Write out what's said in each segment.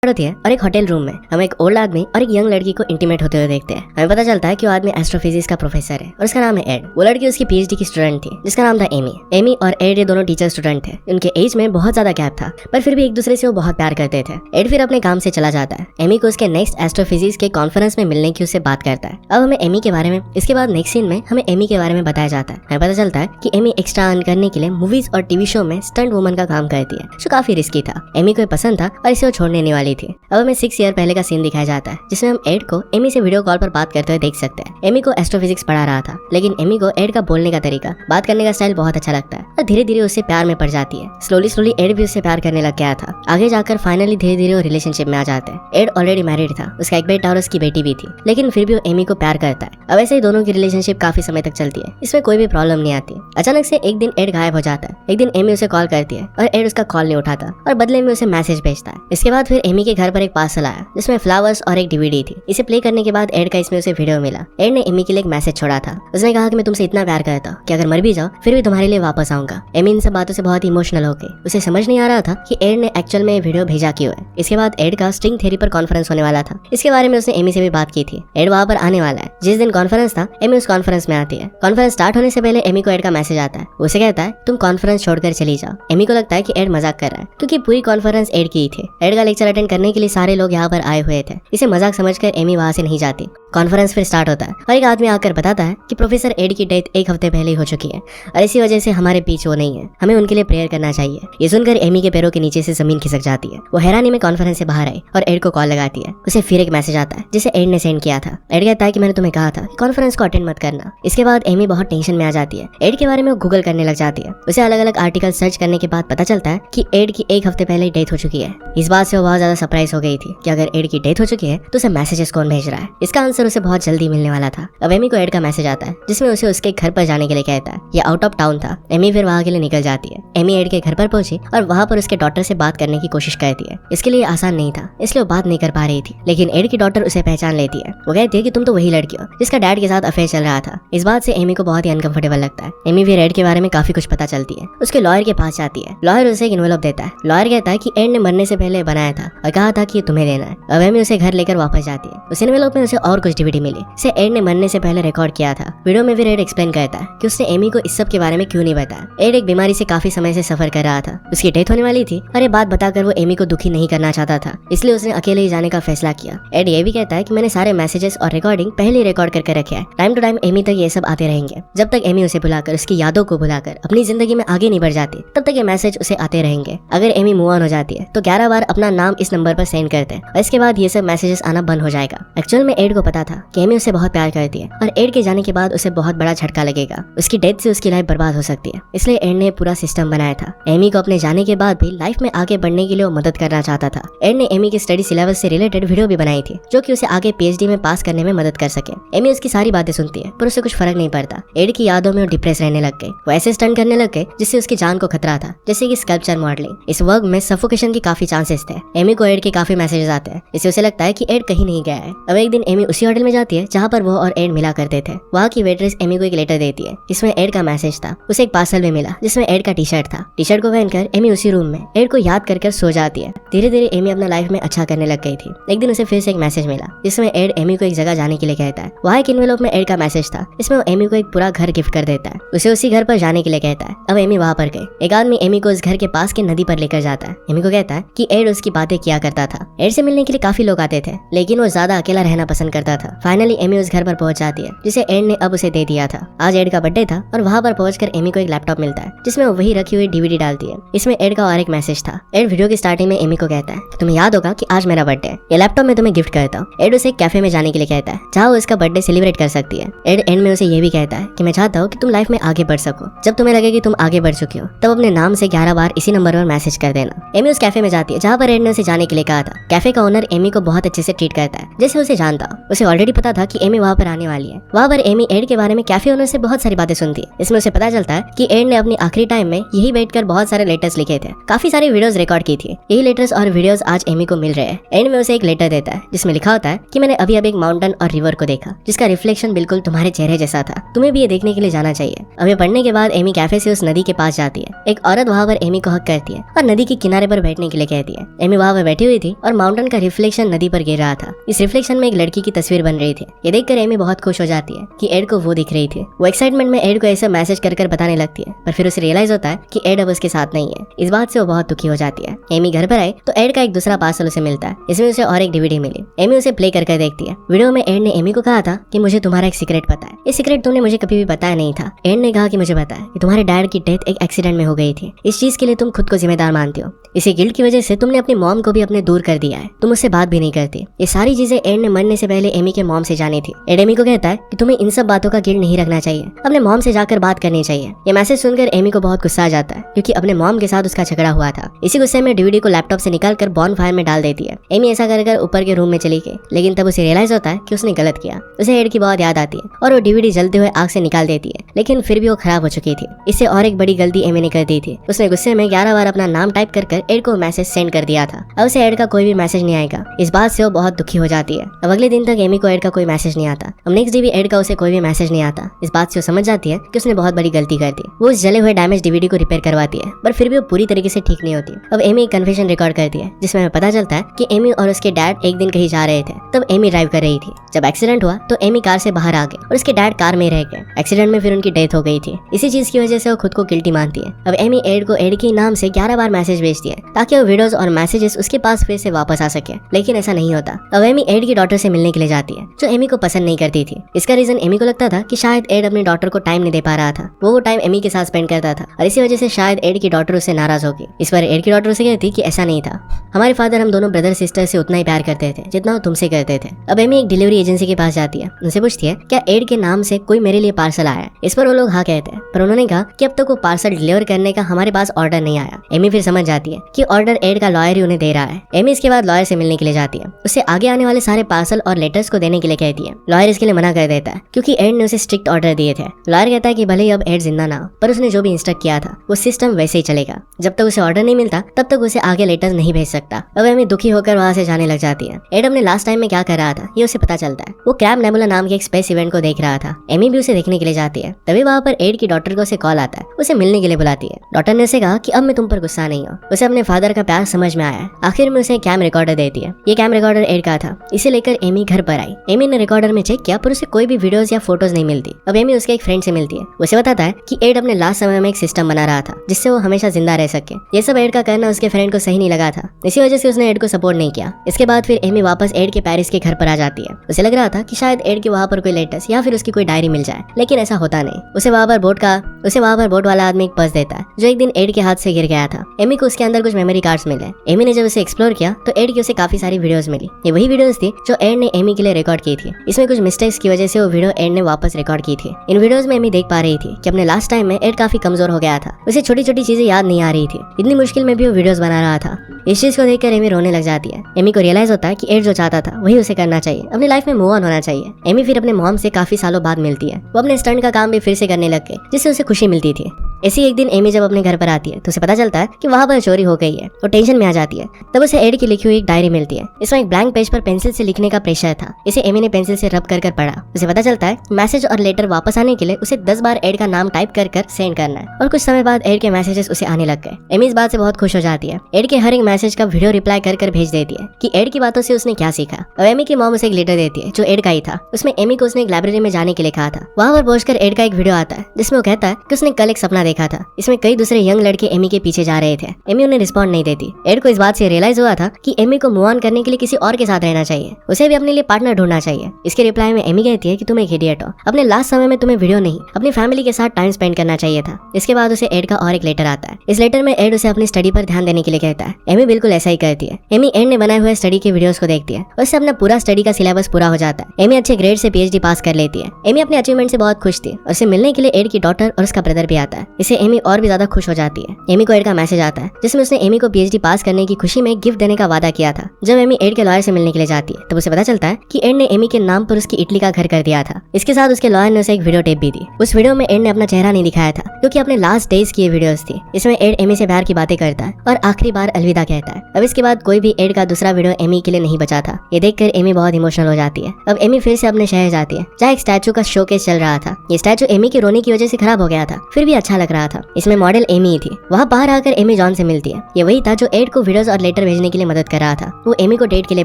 होती है और एक होटल रूम में हम एक ओल्ड आदमी और एक यंग लड़की को इंटीमेट होते हुए देखते हैं। हमें पता चलता है कि वो आदमी एस्ट्रोफिजिक्स का प्रोफेसर है और उसका नाम है एड। वो लड़की उसकी पीएचडी की स्टूडेंट थी जिसका नाम था एमी। एमी और एड ये दोनों टीचर स्टूडेंट थे। उनके एज में बहुत ज्यादा गैप था पर फिर भी एक दूसरे से वो बहुत प्यार करते थे। एड फिर अपने काम से चला जाता है। एमी को उसके नेक्स्ट एस्ट्रोफिजिक्स के कॉन्फ्रेंस में मिलने की उससे बात करता है। अब हमें एमी के बारे में इसके बाद नेक्स्ट सीन में हमें एमी के बारे में बताया जाता है। हमें पता चलता है कि एमी एक्स्ट्रा अर्न करने के लिए मूवीज और टीवी शो में स्टंट वुमन का काम करती है जो काफी रिस्की था। एमी को पसंद था और इसे वो छोड़ने नहीं वाली थी। अब हमें 6 ईयर पहले का सीन दिखाया जाता है जिसमें हम एड को एमी से वीडियो कॉल पर बात करते हुए देख सकते हैं। एमी को एस्ट्रोफिजिक्स पढ़ा रहा था लेकिन एमी को एड का बोलने का तरीका, बात करने का स्टाइल बहुत अच्छा लगता है और धीरे धीरे उससे प्यार में पड़ जाती है। स्लोली एड भी उससे प्यार करने लग गया था। आगे जाकर फाइनली धीरे धीरे वो रिलेशनशिप में आ जाते हैं। एड ऑलरेडी मैरिड था, उसका एक बेटा और उसकी बेटी भी थी, लेकिन फिर भी वो एमी को प्यार करता है। अब ऐसे ही दोनों की रिलेशनशिप काफी समय तक चलती है, इसमें कोई भी प्रॉब्लम नहीं आती। अचानक से एक दिन एड गायब हो जाता है। एक दिन एमी उसे कॉल करती है और एड उसका कॉल नहीं उठाता और बदले में उसे मैसेज भेजता है। इसके बाद फिर एमी के घर पर एक पार्सल आया जिसमें फ्लावर्स और एक डीवीडी थी। इसे प्ले करने के बाद एड का इसमें उसे वीडियो मिला। एड ने एमी के लिए एक मैसेज छोड़ा था। उसने कहा कि मैं तुमसे इतना प्यार करता हूँ कि अगर मर भी जाओ फिर भी तुम्हारे लिए वापस आऊंगा। एमी इन सब बातों से बहुत इमोशनल हो गई। उसे समझ नहीं आ रहा था कि एड ने एक्चुअल में वीडियो भेजा क्यों है। इसके बाद एड का स्ट्रिंग थ्योरी पर कॉन्फ्रेंस होने वाला था। इसके बारे में उसने एमी से भी बात की थी। एड वहाँ पर आने वाला है। जिस दिन कॉन्फ्रेंस था एमी उस कॉन्फ्रेंस में आती है। कॉन्फ्रेंस स्टार्ट होने से पहले एमी को एड का मैसेज आता है। उसे कहता है तुम कॉन्फ्रेंस छोड़कर चली जाओ। एमी को लगता है कि एड मजाक कर रहा है क्योंकि पूरी कॉन्फ्रेंस एड की ही थी। एड का लेक्चर अटेंड करने के लिए सारे लोग यहाँ पर आए हुए थे। इसे मजाक समझकर एमी वहाँ से नहीं जाती। कॉन्फ्रेंस फिर स्टार्ट होता है और एक आदमी आकर बताता है कि प्रोफेसर एड की डेथ एक हफ्ते पहले ही हो चुकी है और इसी वजह से हमारे बीच वो नहीं है। हमें उनके लिए प्रेयर करना चाहिए। ये सुनकर एमी के पैरों के नीचे से जमीन खिसक जाती है। वो हैरानी में कॉन्फ्रेंस से बाहर आई और एड को कॉल लगाती है। उसे फिर एक मैसेज आता है जिसे एड ने सेंड किया था। एड कहता है कि मैंने तुम्हें कहा था कि कॉन्फ्रेंस को अटेंड मत करना। इसके बाद एमी बहुत टेंशन में आ जाती है। एड के बारे में वो गूगल करने लग जाती है। उसे अलग अलग आर्टिकल सर्च करने के बाद पता चलता है कि एड की एक हफ्ते पहले ही डेथ हो चुकी है। इस बात से वो बहुत ज्यादा सरप्राइज हो गई थी कि अगर एड की डेथ हो चुकी है तो उसे मैसेजेस कौन भेज रहा है। इसका आंसर उसे बहुत जल्दी मिलने वाला था। अब एमी को एड का मैसेज आता है जिसमें उसे उसके घर पर जाने के लिए कहता है। ये आउट ऑफ टाउन था। एमी फिर वहाँ के लिए निकल जाती है। एमी एड के घर पर पहुंची और वहाँ पर उसके डॉटर से बात करने की कोशिश करती है। इसके लिए आसान नहीं था इसलिए वो बात नहीं कर पा रही थी, लेकिन एड की डॉटर उसे पहचान लेती है। वो कहती है कि तुम तो वही लड़की हो जिसका डैड के साथ अफेयर चल रहा था। इस बात से एमी को बहुत ही अनकंफर्टेबल लगता है। एमी फिर एड के बारे में काफी कुछ पता चलती है। उसके लॉयर के पास जाती है। लॉयर उसे एक इन्वेलप देता है। लॉयर कहता है कि एड ने मरने से पहले बनाया था और कहा था कि ये तुम्हें देना है। अब एमी उसे घर लेकर वापस जाती है। उस इन्वेलप में उसे और कुछ डीवीडी मिली जिसे एड ने मरने से पहले रिकॉर्ड किया था। वीडियो में फिर एड एक्सप्लेन करता है कि उसने एमी को इस सब के बारे में क्यों नहीं बताया। एड एक बीमारी से काफी समय से सफर कर रहा था। उसकी डेथ होने वाली थी और ये बात बताकर वो एमी को दुखी नहीं करना चाहता था, इसलिए उसने अकेले ही जाने का फैसला किया। एड ये भी कहता है कि मैंने सारे मैसेजेस और रिकॉर्डिंग पहले ही रिकॉर्ड करके रखे हैं। टाइम टू टाइम एमी तक ये सब आते रहेंगे। जब तक एमी उसे बुलाकर उसकी यादों को भुलाकर अपनी जिंदगी में आगे नहीं बढ़ जाती तब तक ये मैसेज उसे आते रहेंगे। अगर एमी मूव ऑन हो जाती है तो 11 बार अपना नाम इस नंबर पर सेंड करते हैं और इसके बाद ये सब मैसेजेस आना बंद हो जाएगा। एक्चुअल में एड को पता था कि एमी उसे बहुत प्यार करती है और एड के जाने के बाद उसे बहुत बड़ा झटका लगेगा। उसकी डेथ से उसकी लाइफ बर्बाद हो सकती है, इसलिए एड ने पूरा सिस्टम बनाया था। एमी को अपने जाने के बाद भी लाइफ में आगे बढ़ने के लिए वो मदद करना चाहता था। एड ने एमी के स्टडी सिलेबस से रिलेटेड वीडियो भी बनाई थी जो कि उसे आगे पीएचडी में पास करने में मदद कर सके। एमी उसकी सारी बातें सुनती है पर उसे कुछ फर्क नहीं पड़ता। एड की यादों में वो डिप्रेस रहने लग गई। वो ऐसे स्टंट करने लग गए जिससे उसकी जान को खतरा था, जैसे कि स्कल्पचर मॉडलिंग। इस वर्क में सफोकेशन के काफी चांसेस थे। एमी को एड के काफी मैसेजेस आते हैं इससे उसे लगता है कि एड कहीं नहीं गया है। अब एक दिन एमी उसी होटल में जाती है जहाँ पर वो और एड मिला करते थे। वहाँ की वेट्रेस एमी को एक लेटर देती है जिसमें एड का मैसेज था। उसे एक पार्सल भी मिला जिसमें एड का टी शर्ट था। टी शर्ट को पहनकर एमी उसी रूम में एड को याद कर सो जाती है। धीरे धीरे एमी अपना लाइफ में अच्छा करने लग गई थी। एक दिन उसे फिर से एक मैसेज मिला जिसमें एड एमी को एक जगह जाने के लिए कहता है। वहाँ एक इन्वेलप में एड का मैसेज था। इसमें वो एमी को एक पूरा घर गिफ्ट कर देता है। उसे उसी घर पर जाने के लिए कहता है। अब एमी वहाँ पर गई। एक आदमी एमी को उस घर के पास के नदी पर लेकर जाता है। एमी को कहता है कि एड उसकी बातें किया करता था। एड से मिलने के लिए काफी लोग आते थे लेकिन वो ज्यादा अकेला रहना पसंद करता था। फाइनली एमी उस घर पर पहुंच जाती है जिसे एड ने अब उसे दे दिया था। आज एड का बर्थडे था और वहाँ पर पहुंचकर एमी को एक लैपटॉप मिलता है जिसमें वो वही रखी हुई डीवीडी डालती है। इसमें एड का और एक मैसेज था। एड वीडियो की स्टार्टिंग में एमी को कहता है तुम्हें याद होगा कि आज मेरा बर्थडे है, ये लैपटॉप में तुम्हें गिफ्ट करता हूँ। एड उसे एक कैफे में जाने के लिए कहता है जहाँ वो इसका बर्थडे सेलिब्रेट कर सकती है। एड एंड में उसे ये भी कहता है कि मैं चाहता हूँ कि तुम लाइफ में आगे बढ़ सको। जब तुम्हें लगे कि तुम आगे बढ़ चुकी हो तब अपने नाम से 11 बार इसी नंबर पर मैसेज कर देना। एमी उस कैफे में जाती है जहाँ पर एड ने उसे जाने के लिए कहा था। कैफे का ओनर एमी को बहुत अच्छे से ट्रीट करता है जैसे उसे जानता हो। उसे ऑलरेडी पता था कि एमी वहाँ पर आने वाली है। वहाँ पर एमी एड के बारे में कैफे ओनर से बहुत सारी बातें सुनती है। इसमें उसे पता चलता है कि एड ने अपनी आखिरी टाइम में यही बैठकर बहुत सारे लेटर्स लिखे थे, काफी सारे वीडियोस रिकॉर्ड की थी। यही लेटर्स और वीडियोस आज एमी को मिल रहे हैं। एंड में उसे एक लेटर देता है जिसमें लिखा होता है कि मैंने अभी एक माउंटेन और रिवर को देखा जिसका रिफ्लेक्शन बिल्कुल तुम्हारे चेहरे जैसा था। तुम्हें भी ये देखने के लिए जाना चाहिए। अब ये पढ़ने के बाद एमी कैफे से उस नदी के पास जाती है। एक औरत वहाँ पर एमी को हक करती है और नदी के किनारे पर बैठने के लिए कहती है। एमी वहाँ पर बैठी हुई थी और माउंटेन का रिफ्लेक्शन नदी पर गिर रहा था। इस रिफ्लेक्शन में एक लड़की की तस्वीर बन रही थी। ये देखकर एमी बहुत खुश हो जाती है कि एड को वो दिख रही थी। वो एक्साइटमेंट में एड को ऐसा मैसेज कर बताने लगती है, पर फिर उसे रियलाइज होता है कि एड अब उसके साथ नहीं है। इस बात से वो बहुत दुखी हो जाती है। एमी घर पर आई तो एड का एक दूसरा पार्सल उसे मिलता है। इसमें उसे और एक डीवीडी मिली। एमी उसे प्ले करके देखती है। वीडियो में एड ने एमी को कहा था कि मुझे तुम्हारा एक सीक्रेट पता है। ये सीक्रेट तुमने मुझे कभी भी बताया नहीं था। एड ने कहा कि मुझे पता है कि तुम्हारे डैड की डेथ एक एक्सीडेंट में हो गई थी। इस चीज के लिए तुम खुद को जिम्मेदार मानती हो। इसी गिल्ट की वजह से तुमने अपनी मॉम को भी अपने दूर कर दिया है। तुम उससे बात भी नहीं करती। ये सारी चीजें एड ने मरने से पहले एमी के मॉम से जानी थी। एड एमी को कहता है कि तुम्हें इन सब बातों का गिल्ट नहीं रखना चाहिए, अपने मॉम से जाकर बात करनी चाहिए। ये मैसेज सुनकर एमी को बहुत गुस्सा आ जाता है क्योंकि अपने मॉम के साथ उसका झगड़ा हुआ था। इसी गुस्से में डीवीडी को लैपटॉप से निकालकर बॉन फायर में डाल देती है। एमी ऐसा कर ऊपर के रूम में चली गई, लेकिन तब उसे रियलाइज होता है कि उसने गलत किया। उसे एड की बहुत याद आती है और वो डीवीडी जलते हुए आग से निकाल देती है, लेकिन फिर भी वो खराब हो चुकी थी। इससे और एक बड़ी गलती एमी ने कर दी थी। उसने गुस्से में 11 बार अपना नाम टाइप कर एड को मैसेज सेंड कर दिया था। अब उसे एड का कोई भी मैसेज नहीं आएगा। इस बात से वो बहुत दुखी हो जाती है। अब अगले दिन तक एमी को एड का कोई मैसेज नहीं आता। अब नेक्स्ट डे भी एड का उसे कोई भी मैसेज नहीं आता। इस बात से वो समझ जाती है कि उसने बहुत बड़ी गलती कर दी। वो उस जले हुए डैमेज डीवीडी को रिपेयर करवाती है, पर फिर भी वो पूरी तरीके से ठीक नहीं होती। अब एमी एक कन्फेशन रिकॉर्ड करती है जिसमें हमें पता चलता है कि एमी और उसके डैड एक दिन कहीं जा रहे थे। तब एमी ड्राइव कर रही थी। जब एक्सीडेंट हुआ तो एमी कार से बाहर आ गई और उसके डैड कार में रह गए। एक्सीडेंट में फिर उनकी डेथ हो गई थी। इसी चीज की वजह से वो खुद को गिल्टी मानती है। अब एमी एड को एड के नाम से 11 बार मैसेज भेजती है ताकि वो वीडियोस और मैसेजेस उसके पास फिर से वापस आ सके, लेकिन ऐसा नहीं होता। अब एमी एड की डॉटर से मिलने के लिए जाती है जो एमी को पसंद नहीं करती थी। इसका रीजन एमी को लगता था कि शायद एड अपनी डॉटर को टाइम नहीं दे पा रहा था। वो टाइम एमी के साथ स्पेंड करता था और इसी वजह से शायद एड की डॉटर उससे नाराज होगी। इस पर एड की डॉटर उसे कहती कि ऐसा नहीं था, हमारे फादर हम दोनों ब्रदर सिस्टर से उतना ही प्यार करते थे जितना वो तुमसे करते थे। अब एमी एक डिलीवरी एजेंसी के पास जाती है। उनसे पूछती है क्या एड के नाम से कोई मेरे लिए पार्सल आया है। इस पर वो लोग हाँ कहते हैं, पर उन्होंने कहा कि अब तक वो पार्सल डिलीवर करने का हमारे पास ऑर्डर नहीं आया। एमी फिर समझ जाती है कि ऑर्डर एड का लॉयर ही उन्हें दे रहा है। एमी इसके बाद लॉयर से मिलने के लिए जाती है। उससे आगे आने वाले सारे पार्सल और लेटर्स को देने के लिए कहती है। लॉयर इसके लिए मना कर देता है क्योंकि एड ने उसे स्ट्रिक्ट ऑर्डर दिए थे। लॉयर कहता है कि भले ही अब एड जिंदा ना हो, पर उसने जो भी इंस्ट्रक्ट किया था वो सिस्टम वैसे ही चलेगा। जब तक उसे ऑर्डर नहीं मिलता तब तक उसे आगे लेटर्स नहीं भेज सकता। अब एमी दुखी होकर वहां से जाने लग जाती है। एड अपने लास्ट टाइम में क्या कर रहा था ये उसे पता चलता है। वो क्रैब नेबुला नाम के एक स्पेस इवेंट को देख रहा था। एमी भी उसे देखने के लिए जाती है। तभी वहां पर एड की डॉटर को उसे कॉल आता है। उसे मिलने के लिए बुलाती है। डॉटर ने उसे कहा कि अब मैं तुम पर गुस्सा नहीं हूँ। उसे अपने फादर का प्यार समझ में आया। आखिर में उसे कैम रिकॉर्डर देती है। ये कैम रिकॉर्डर एड का था। इसे लेकर एमी घर पर आई। एमी ने रिकॉर्डर में चेक किया पर उसे कोई भी वीडियोस या फोटोज नहीं मिलती। अब एमी उसके एक फ्रेंड से मिलती है। उसे बताता है कि एड अपने लास्ट समय में एक सिस्टम बना रहा था जिससे वो हमेशा जिंदा रह सके। ये सब एड का करना उसके फ्रेंड को सही नहीं लगा था। इसी वजह से उसने एड को सपोर्ट नहीं किया। इसके बाद फिर एमी वापस एड के पेरिस के घर पर आ जाती है। उसे लग रहा था कि शायद एड के वहाँ पर कोई लेटर्स या फिर उसकी कोई डायरी मिल जाए, लेकिन ऐसा होता नहीं। उसे वहाँ पर बोट वाला आदमी एक पर्स देता है जो एक दिन एड के हाथ से गिर गया था। एमी को उसके अंदर कुछ मेमोरी कार्ड्स मिले। एमी ने जब उसे एक्सप्लोर किया तो एड की उसे काफी सारी वीडियोस मिली। ये वही वीडियोस थी जो एड ने एमी के लिए रिकॉर्ड की थी। इसमें कुछ मिस्टेक्स की वजह से वो वीडियो एड ने वापस रिकॉर्ड की थी। इन वीडियोस में एमी देख पा रही थी कि अपने लास्ट टाइम में एड काफी कमजोर हो गया था। उसे छोटी छोटी चीजें याद नहीं आ रही थी। इतनी मुश्किल में भी वो वीडियोस बना रहा था। इस चीज को देखकर एमी रोने लग जाती है। एमी को रियलाइज होता है कि एड जो चाहता था वही उसे करना चाहिए। अपनी लाइफ में मूव ऑन होना चाहिए। एमी फिर अपने मॉम से काफी सालों बाद मिलती है। वो अपने स्टंट का काम भी फिर से करने लग गए जिससे उसे खुशी मिलती थी। ऐसी एक दिन एमी जब अपने घर पर आती है तो उसे पता चलता है कि वहाँ पर चोरी हो गई है। वो टेंशन में आ जाती है। तब उसे एड की लिखी हुई एक डायरी मिलती है। इसमें एक ब्लैंक पेज पर पेंसिल से लिखने का प्रेशर था। इसे एमी ने पेंसिल से रब कर पढ़ा। उसे पता चलता है मैसेज और लेटर वापस आने के लिए उसे 10 बार एड का नाम टाइप कर सेंड करना है। और कुछ समय बाद एड के मैसेजेस उसे आने लग गए। एमी इस बात से बहुत खुश हो जाती है। एड के हर एक मैसेज का वीडियो रिप्लाई कर भेज देती है कि एड की बातों से उसने क्या सीखा। अब एमी की मॉम उसे एक लेटर देती है जो एड का ही था। उसमें एमी को उसने एक लाइब्रेरी में जाने के लिए कहा था। वहाँ पर पहुंचकर एड का एक वीडियो आता है जिसमें वो कहता है कि उसने कल एक सपना देखा था। इसमें कई दूसरे यंग लड़के एमी के पीछे जा रहे थे। एमी उन्हें रिस्पॉन्ड नहीं देती। एड को इस बात से रियलाइज हुआ था कि एमी को मूव ऑन करने के लिए किसी और के साथ रहना चाहिए। उसे भी अपने लिए पार्टनर ढूंढना चाहिए। इसके रिप्लाई में एमी कहती है कि तुम एक इडियट हो। अपने लास्ट समय में तुम्हें वीडियो नहीं अपनी फैमिली के साथ टाइम स्पेंड करना चाहिए था। इसके बाद उसे एड का और एक लेटर आता है। इस लेटर में एड उसे अपनी स्टडी पर ध्यान देने के लिए कहता है। एमी बिल्कुल ऐसा ही करती है। एमी एड ने बनाए हुए स्टडी के वीडियोस को देखती है और उससे अपना पूरा स्टडी का सिलेबस पूरा हो जाता है। एमी अच्छे ग्रेड से पीएचडी पास कर लेती है। एमी अपने अचीवमेंट से बहुत खुश थी और उसे मिलने के लिए एड की डॉटर और उसका ब्रदर भी आता है। इसे एमी और भी ज्यादा खुश हो जाती है। एमी को एड का मैसेज आता है जिसमें उसने एमी को पीएचडी पास करने की खुशी में गिफ्ट देने का वादा किया था। जब एमी एड के लॉयर से मिलने के लिए जाती है तब उसे पता चलता है कि एड ने एमी के नाम पर उसकी इटली का घर कर दिया था। इसके साथ उसके लॉयर ने उसे एक वीडियो टेप भी दी। उस वीडियो में एड ने अपना चेहरा नहीं दिखाया था क्योंकि अपने लास्ट डेज की ये वीडियोस थी। इसमें एड एमी से प्यार की बातें करता है और आखिरी बार अलविदा कहता है। अब इसके बाद कोई भी एड का दूसरा वीडियो एमी के लिए नहीं बचा था। ये देखकर एमी बहुत इमोशनल हो जाती है। अब एमी फिर से अपने शहर जाती है जहाँ एक स्टैचू का शोकेस चल रहा था। ये स्टैचू एमी के रोने की वजह से खराब हो गया था, फिर भी अच्छा लग रहा था। इसमें मॉडल एमी ही थी। वहाँ बाहर आकर एमी जॉन से मिलती है। ये वही था जो एड को वीडियोस और लेटर लेटर भेजने के लिए मदद कर रहा था। वो एमी को डेट के लिए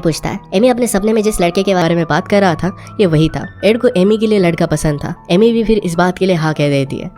पूछता है। एमी अपने सपने में जिस लड़के के बारे में बात कर रहा था ये वही था। एड को एमी के लिए लड़का पसंद था। एमी भी फिर इस बात के लिए हाँ कह देती है।